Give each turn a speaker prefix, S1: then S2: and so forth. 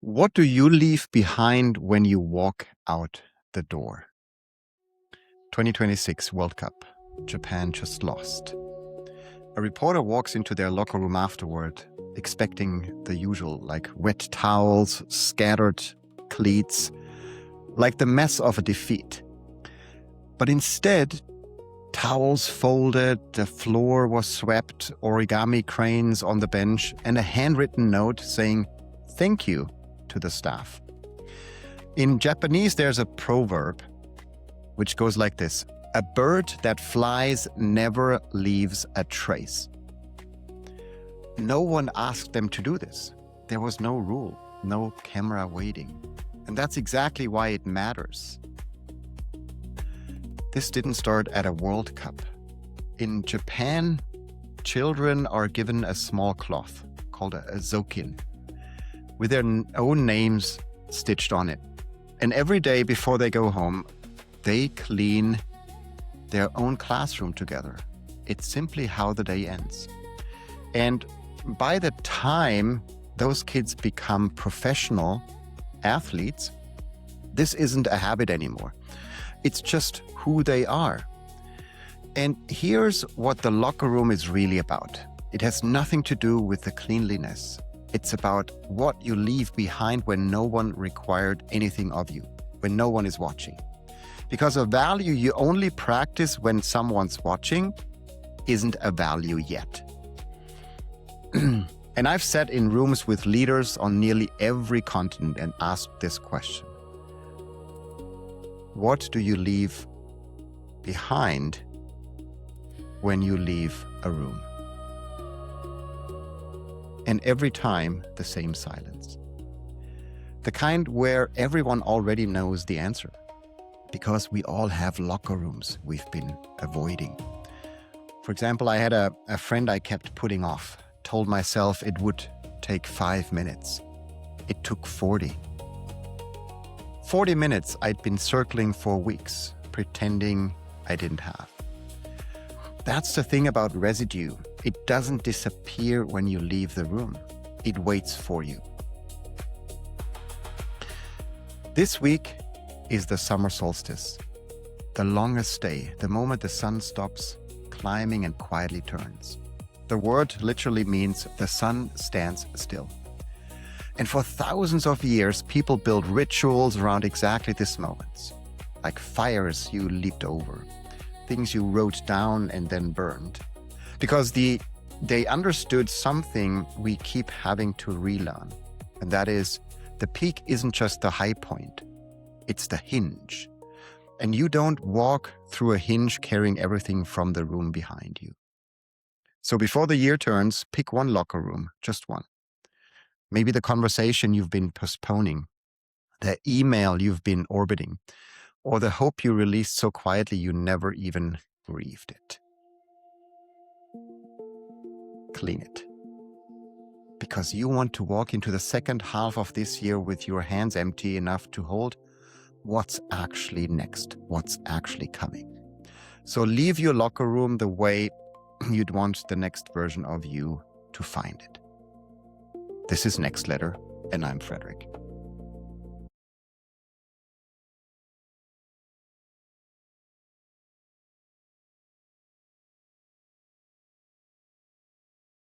S1: What do you leave behind when you walk out the door? 2026 World Cup. Japan just lost. A reporter walks into their locker room afterward, expecting the usual, like wet towels, scattered cleats, like the mess of a defeat. But instead, towels folded, the floor was swept, origami cranes on the bench, and a handwritten note saying, "Thank you," to the staff. In Japanese, there's a proverb which goes like this: "A bird that flies never leaves a trace." No one asked them to do this. There was no rule, no camera waiting. And that's exactly why it matters. This didn't start at a World Cup. In Japan, children are given a small cloth called a zokin with their own names stitched on it. And every day before they go home, they clean their own classroom together. It's simply how the day ends. And by the time those kids become professional athletes, this isn't a habit anymore. It's just who they are. And here's what the locker room is really about. It has nothing to do with the cleanliness. It's about what you leave behind when no one required anything of you, when no one is watching. Because a value you only practice when someone's watching isn't a value yet. And I've sat in rooms with leaders on nearly every continent and asked this question: what do you leave behind when you leave a room? And every time, the same silence. The kind where everyone already knows the answer. Because we all have locker rooms we've been avoiding. For example, I had a friend I kept putting off. Told myself it would take 5 minutes. It took 40. 40 minutes I'd been circling for weeks, pretending I didn't have. That's the thing about residue. It doesn't disappear when you leave the room. It waits for you. This week is the summer solstice, the longest day, the moment the sun stops climbing and quietly turns. The word literally means the sun stands still. And for thousands of years, people built rituals around exactly this moment, like fires you leaped over, things you wrote down and then burned, because they understood something we keep having to relearn, and that is, the peak isn't just the high point, it's the hinge. And you don't walk through a hinge carrying everything from the room behind you. So before the year turns, pick one locker room, just one. Maybe the conversation you've been postponing, the email you've been orbiting, or the hope you released so quietly you never even breathed it. Clean it. Because you want to walk into the second half of this year with your hands empty enough to hold what's actually next, what's actually coming. So leave your locker room the way you'd want the next version of you to find it. This is Next Letter, and I'm Frederick.